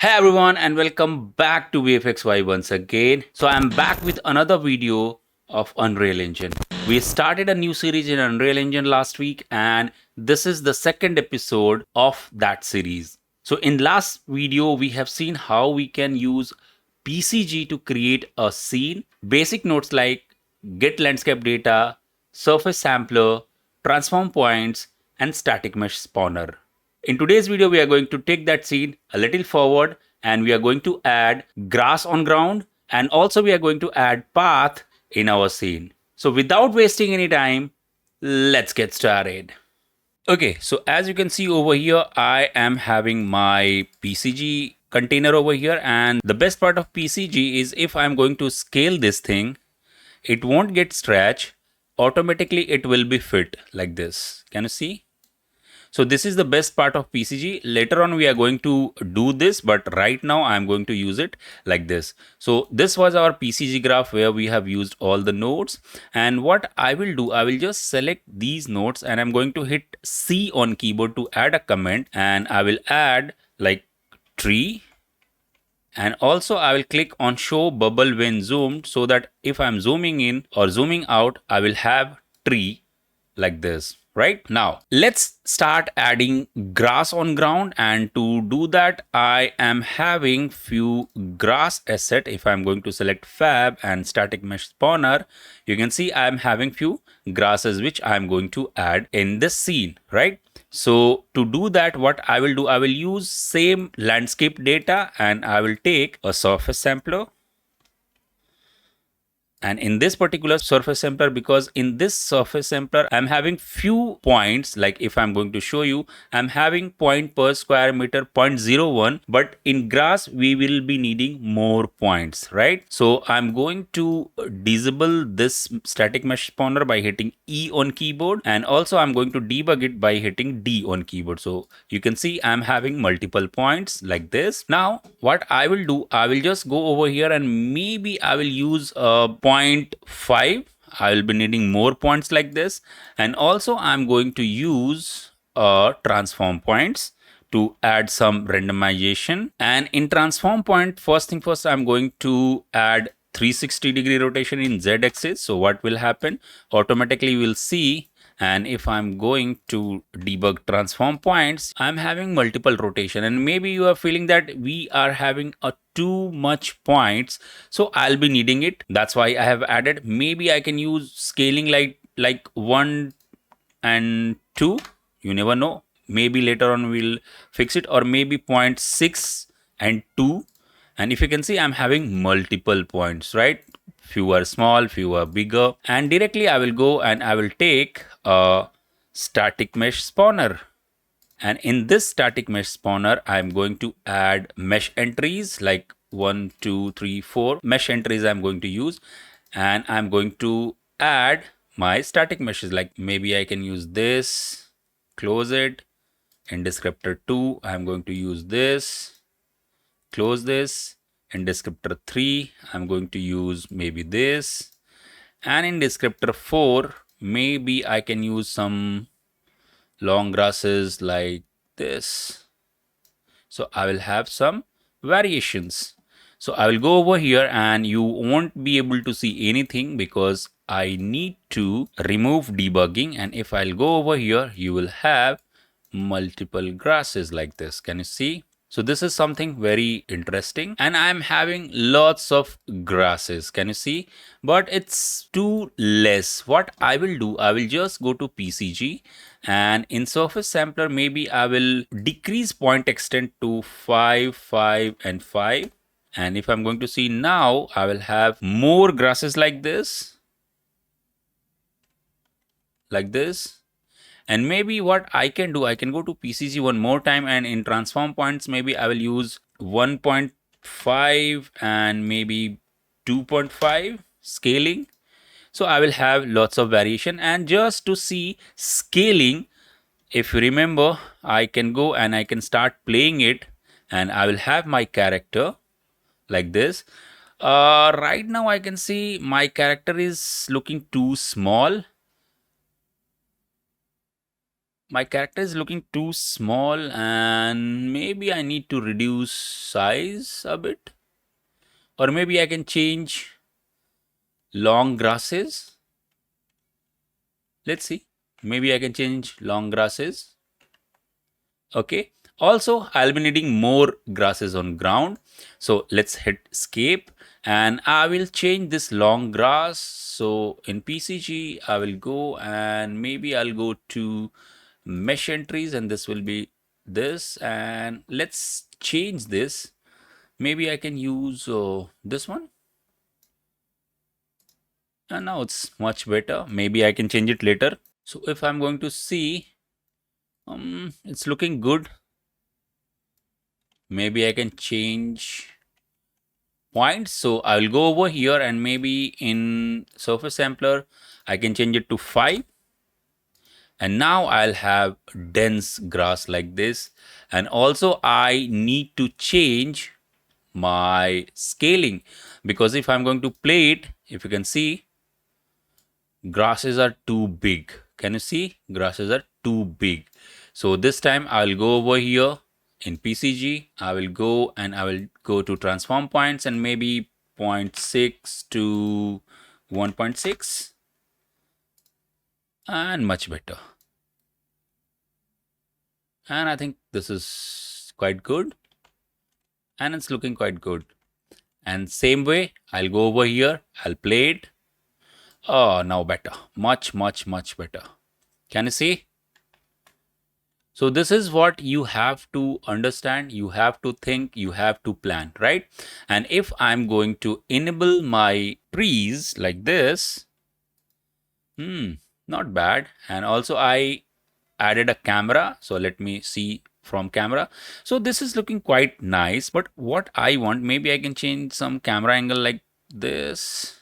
Hey everyone and welcome back to VFXY once again. So I'm back with another video of Unreal Engine. We started a new series in Unreal Engine last week and this is the second episode of that series. So in last video we have seen how we can use PCG to create a scene. Basic notes like get landscape data, surface sampler, transform points and static mesh spawner. In today's video, we are going to take that scene a little forward and we are going to add grass on ground and also we are going to add path in our scene. So without wasting any time, let's get started. Okay, so as you can see over here, I am having my PCG container over here, and the best part of PCG is if I'm going to scale this thing, it won't get stretched. Automatically it will be fit like this. Can you see? So this is the best part of PCG. Later on we are going to do this, but right now I'm going to use it like this. So this was our PCG graph where we have used all the nodes. And what I will do, I will just select these nodes and I'm going to hit C on keyboard to add a comment, and I will add like tree. And also I will click on show bubble when zoomed so that if I'm zooming in or zooming out, I will have tree like this. Right now, let's start adding grass on ground, and to do that, I am having few grass asset. If I'm going to select fab and static mesh spawner, you can see I'm having few grasses which I'm going to add in this scene, right? So to do that, what I will do, I will use same landscape data and I will take a surface sampler. And in this particular surface sampler, because in this surface sampler, I'm having few points, like if I'm going to show you, I'm having point per square meter 0.01, but in grass, we will be needing more points, right? So I'm going to disable this static mesh spawner by hitting E on keyboard. And also I'm going to debug it by hitting D on keyboard. So you can see I'm having multiple points like this. Now, what I will do, I will just go over here and maybe I will use a 0.5. I will be needing more points like this. And also I'm going to use transform points to add some randomization. And in transform point, first thing first, I'm going to add 360-degree rotation in Z axis. So what will happen? Automatically we'll see. And if I'm going to debug transform points, I'm having multiple rotation, and maybe you are feeling that we are having a too much points, so I'll be needing it. That's why I have added. Maybe I can use scaling like 1 and 2. You never know. Maybe later on we'll fix it, or maybe 0.6 and 2. And if you can see, I'm having multiple points, right? Few are small, few are bigger. And directly I will go and I will take a static mesh spawner. And in this static mesh spawner, I'm going to add mesh entries like 1, 2, 3, 4 mesh entries I'm going to use. And I'm going to add my static meshes, like maybe I can use this, close it. In descriptor 2, I'm going to use this, close this. In descriptor 3, I'm going to use maybe this. And in descriptor 4, maybe I can use some long grasses like this. So I will have some variations. So I will go over here and you won't be able to see anything because I need to remove debugging. And if I'll go over here, you will have multiple grasses like this. Can you see? So this is something very interesting, and I'm having lots of grasses. Can you see? But it's too less. What I will do, I will just go to PCG, and in surface sampler, maybe I will decrease point extent to 5, 5 and 5. And if I'm going to see now, I will have more grasses like this. And maybe what I can do, I can go to PCG one more time, and in transform points, maybe I will use 1.5 and maybe 2.5 scaling. So I will have lots of variation. And just to see scaling, if you remember, I can go and I can start playing it, and I will have my character like this. Right now I can see my character is looking too small. my character is looking too small and maybe I need to reduce size a bit. Or maybe I can change long grasses. Let's see. Maybe I can change long grasses. Okay. Also, I'll be needing more grasses on ground. So let's hit escape and I will change this long grass. So in PCG, I will go and maybe I'll go to mesh entries and this will be this. And let's change this. Maybe I can use this one. And now it's much better. Maybe I can change it later. So if I'm going to see, it's looking good. Maybe I can change points. So I will go over here and maybe in surface sampler, I can change it to 5. And now I'll have dense grass like this. And also I need to change my scaling because if I'm going to play it, if you can see, grasses are too big. Can you see? Grasses are too big. So this time I'll go over here in PCG. I will go and I will go to transform points and maybe 0.6 to 1.6 and much better. And I think this is quite good and it's looking quite good. And same way, I'll go over here. I'll play it. Oh, now better. Much, much, much better. Can you see? So this is what you have to understand, you have to think, you have to plan, right? And if I'm going to enable my trees like this, not bad. And also I added a camera. So let me see from camera. So this is looking quite nice, but what I want, maybe I can change some camera angle like this.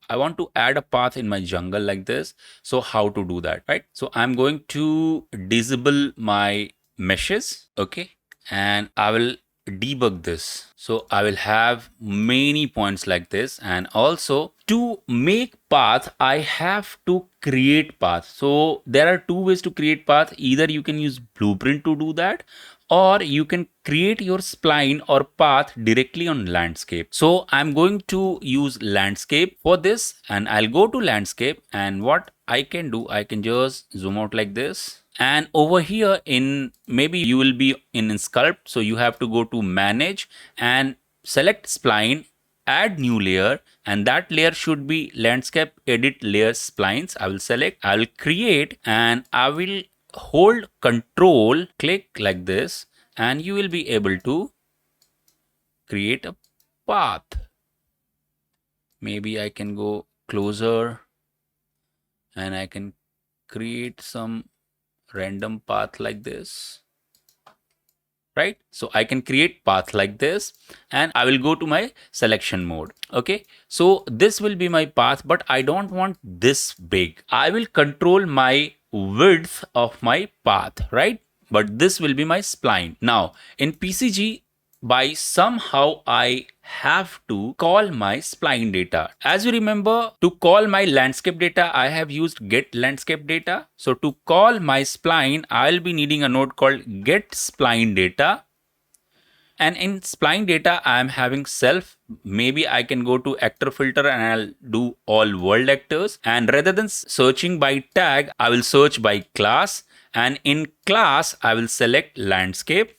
I want to add a path in my jungle like this. So how to do that, right? So I'm going to disable my meshes, okay? And I will debug this. So I will have many points like this. And also to make path, I have to create path. So there are two ways to create path. Either you can use blueprint to do that, or you can create your spline or path directly on landscape. So I'm going to use landscape for this and I'll go to landscape, and what I can do, I can just zoom out like this. And over here in, maybe you will be in sculpt. So you have to go to manage and select spline, add new layer, and that layer should be landscape edit layer splines. I will select, I will create, and I will hold control, click like this, and you will be able to create a path. Maybe I can go closer and I can create some random path like this, right? So I can create path like this and I will go to my selection mode. Okay, so this will be my path, but I don't want this big. I will control my width of my path, right? But this will be my spline. Now in PCG, by somehow I have to call my spline data. As you remember, to call my landscape data, I have used get landscape data. So to call my spline, I'll be needing a node called get spline data. And in spline data, I'm having self. Maybe I can go to actor filter and I'll do all world actors. And rather than searching by tag, I will search by class. And in class, I will select landscape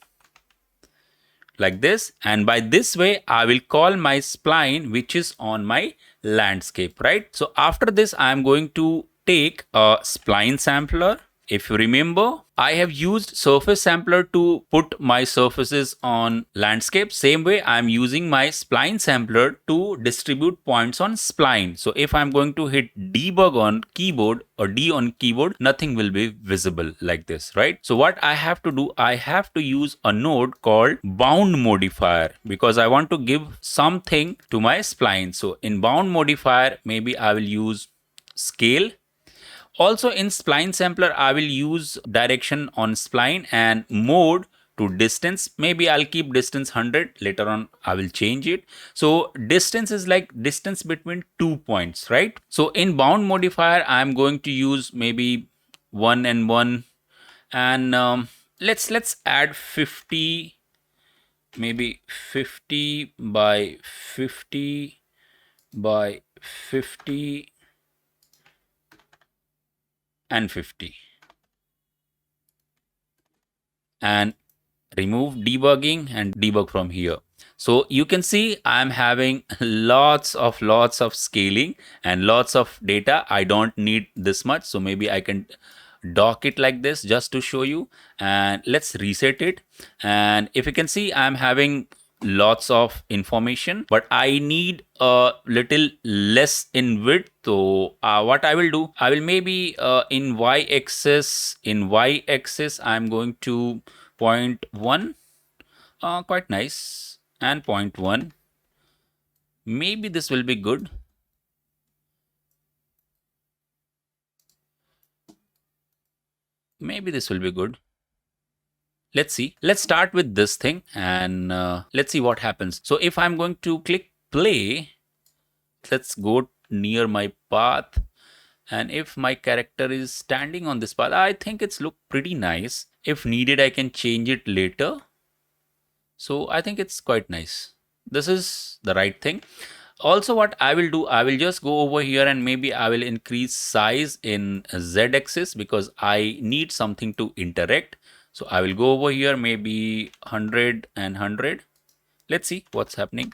like this, and by this way I will call my spline which is on my landscape, right? So after this I am going to take a spline sampler. If you remember, I have used surface sampler to put my surfaces on landscape. Same way I am using my spline sampler to distribute points on spline. So if I'm going to hit debug on keyboard or D on keyboard, nothing will be visible like this, right? So what I have to do, I have to use a node called bound modifier because I want to give something to my spline. So in bound modifier, maybe I will use scale. Also in spline sampler, I will use direction on spline and mode to distance. Maybe I'll keep distance 100. Later on, I will change it. So distance is like distance between 2 points, right? So in bound modifier, I'm going to use maybe 1 and 1, and let's add 50, maybe 50 by 50 by 50 and 50, and remove debugging and debug from here. So you can see I'm having lots of scaling and lots of data. I don't need this much, so maybe I can dock it like this just to show you, and let's reset it. And if you can see, I'm having lots of information, but I need a little less in width. So what I will do, I will maybe in y-axis I'm going to 0.1, quite nice, and 0.1, maybe this will be good. Maybe this will be good. Let's see. Let's start with this thing, and let's see what happens. So if I'm going to click play, let's go near my path, and if my character is standing on this path, I think it's look pretty nice. If needed, I can change it later. So I think it's quite nice. This is the right thing. Also, what I will do, I will just go over here and maybe I will increase size in z-axis because I need something to interact. So I will go over here, maybe 100 and 100. Let's see what's happening.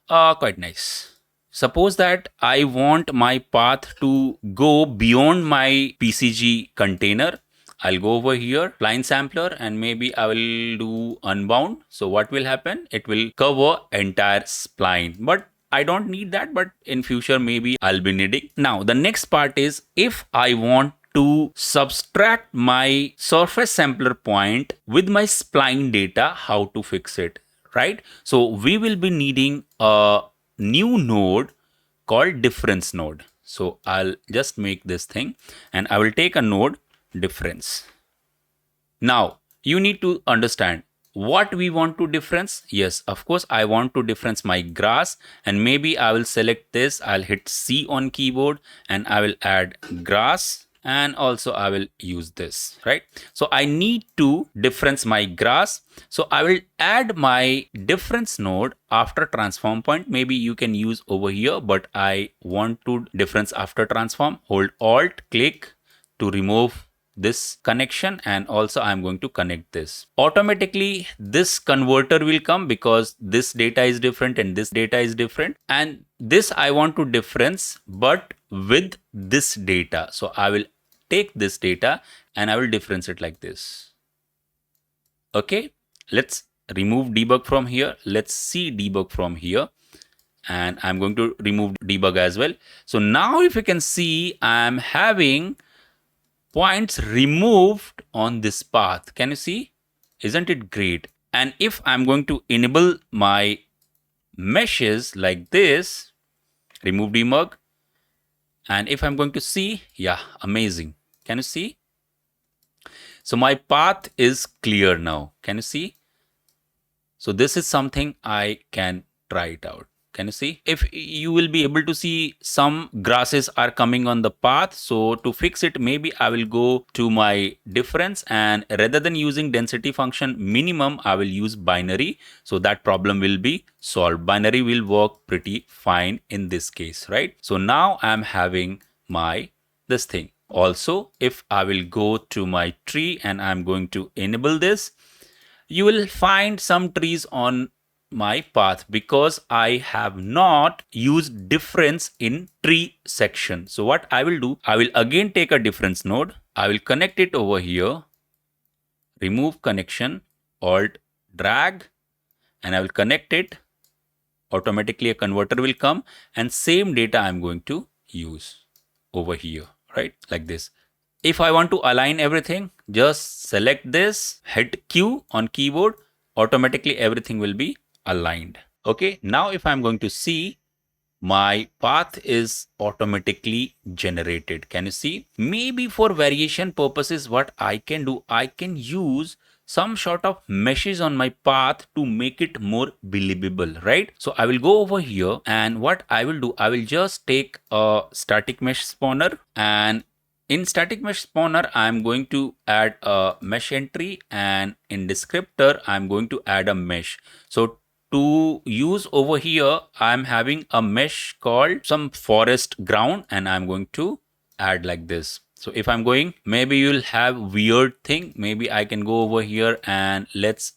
Quite nice. Suppose that I want my path to go beyond my PCG container. I'll go over here, spline sampler, and maybe I will do unbound. So what will happen? It will cover entire spline, but I don't need that, but in future maybe I'll be needing. Now the next part is if I want to subtract my surface sampler point with my spline data, how to fix it, right? So we will be needing a new node called difference node. So I'll just make this thing and I will take a node difference. Now you need to understand what we want to difference. Yes, of course, I want to difference my grass, and maybe I will select this. I'll hit C on keyboard and I will add grass, and also I will use this, right? So I need to difference my grass. So I will add my difference node after transform point. Maybe you can use over here, but I want to difference after transform. Hold Alt, click to remove this connection, and also I'm going to connect this. Automatically this converter will come because this data is different and this data is different, and this I want to difference but with this data. So I will take this data and I will difference it like this. Okay, let's remove debug from here. Let's see debug from here, and I'm going to remove debug as well. So now if you can see, I'm having points removed on this path. Can you see? Isn't it great? And if I'm going to enable my meshes like this, remove debug, and if I'm going to see, yeah, amazing. Can you see? So my path is clear now. Can you see? So this is something I can try it out. Can you see? If you will be able to see some grasses are coming on the path. So to fix it, maybe I will go to my difference, and rather than using density function minimum, I will use binary. So that problem will be solved. Binary will work pretty fine in this case, right? So now I'm having this thing. Also, if I will go to my tree and I'm going to enable this, you will find some trees on my path because I have not used difference in tree section. So what I will do, I will again take a difference node. I will connect it over here, remove connection, Alt drag, and I will connect it. Automatically a converter will come, and same data I'm going to use over here, right? Like this. If I want to align everything, just select this, hit Q on keyboard, automatically everything will be aligned. Okay, now if I'm going to see, my path is automatically generated. Can you see? Maybe for variation purposes, what I can do, I can use some sort of meshes on my path to make it more believable, right? So I will go over here, and what I will do, I will just take a static mesh spawner, and In static mesh spawner, I'm going to add a mesh entry, and in descriptor, I'm going to add a mesh. So to use over here, I'm having a mesh called some forest ground, and I'm going to add like this. So if I'm going, maybe you'll have weird thing. Maybe I can go over here and let's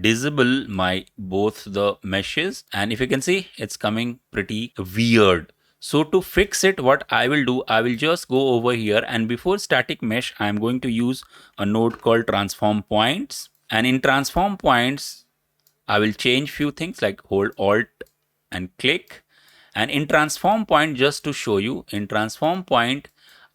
disable my both the meshes, and if you can see, it's coming pretty weird. So to fix it, what I will do, I will just go over here, and before static mesh, I'm going to use a node called transform points. And in transform points, I will change few things like hold alt and click. And in transform point, just to show you, in transform point,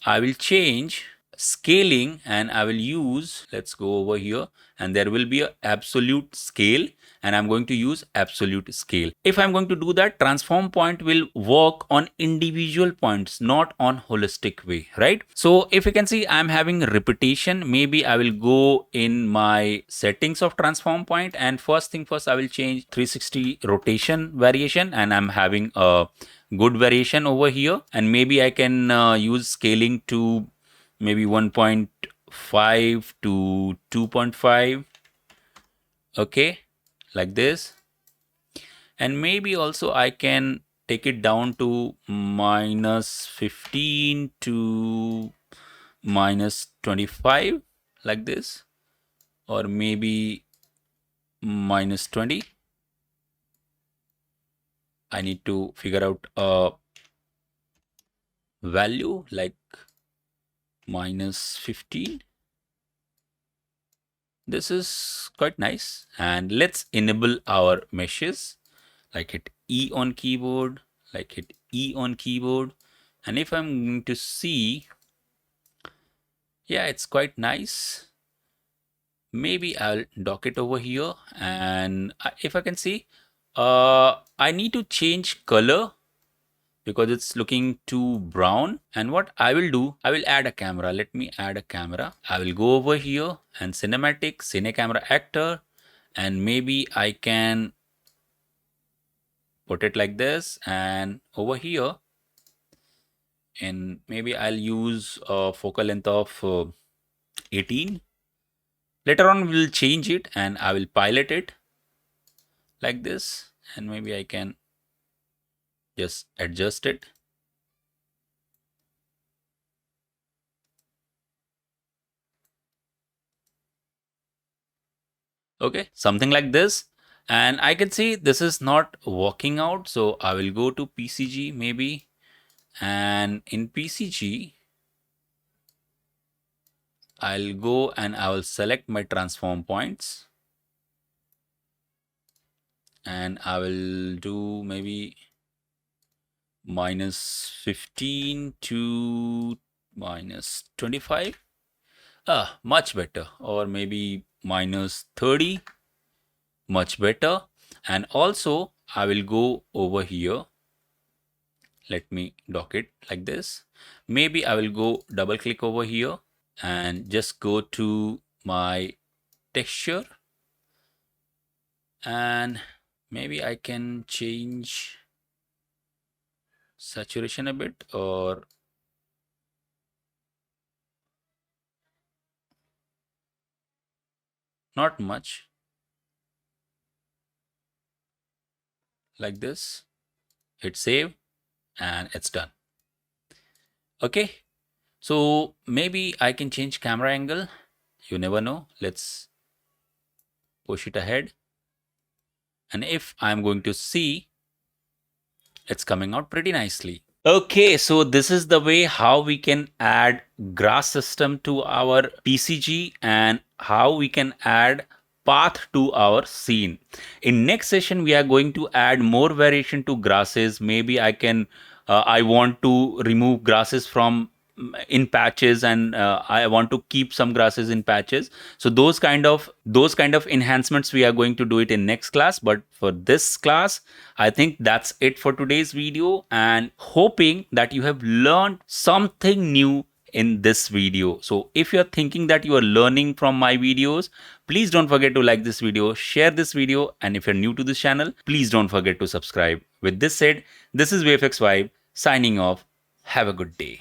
I will change scaling, and I will use, let's go over here, and there will be a absolute scale, and I'm going to use absolute scale. If I'm going to do that, transform point will work on individual points, not on holistic way, right? So if you can see, I'm having repetition. Maybe I will go in my settings of transform point, and first thing first, I will change 360 rotation variation, and I'm having a good variation over here. And maybe I can use scaling to maybe 1.5 to 2.5. Okay, like this. And maybe also I can take it down to -15 to -25, like this, or maybe -20. I need to figure out a value like -15. This is quite nice. And let's enable our meshes. Like hit E on keyboard, like hit E on keyboard. And if I'm going to see, yeah, it's quite nice. Maybe I'll dock it over here. And if I can see, I need to change color because it's looking too brown. And what I will do, I will add a camera. Let me add a camera. I will go over here and cinematic, cine camera actor, and maybe I can put it like this, and over here, and maybe I'll use a focal length of 18. Later on, we'll change it, and I will pilot it like this, and maybe I can just adjust it. Okay, something like this. And I can see this is not working out. So I will go to PCG maybe. And in PCG, I'll go and I will select my transform points. And I will do maybe -15 to -25. Much better. Or maybe -30. Much better. And also I will go over here. Let me dock it like this. Maybe I will go double click over here and just go to my texture, and maybe I can change saturation a bit, or not much, like this. Hit save and it's done. Okay, so maybe I can change camera angle. You never know. Let's push it ahead. And if I'm going to see, it's coming out pretty nicely. Okay, so this is the way how we can add grass system to our PCG and how we can add path to our scene. In next session, we are going to add more variation to grasses. Maybe I want to remove grasses from in patches, and I want to keep some grasses in patches. So those kind of enhancements we are going to do it in next class. But for this class, I think that's it for today's video, and hoping that you have learned something new in this video. So if you're thinking that you are learning from my videos, please don't forget to like this video, share this video, and if you're new to this channel, please don't forget to subscribe. With this said, this is VFX Vibe signing off. Have a good day.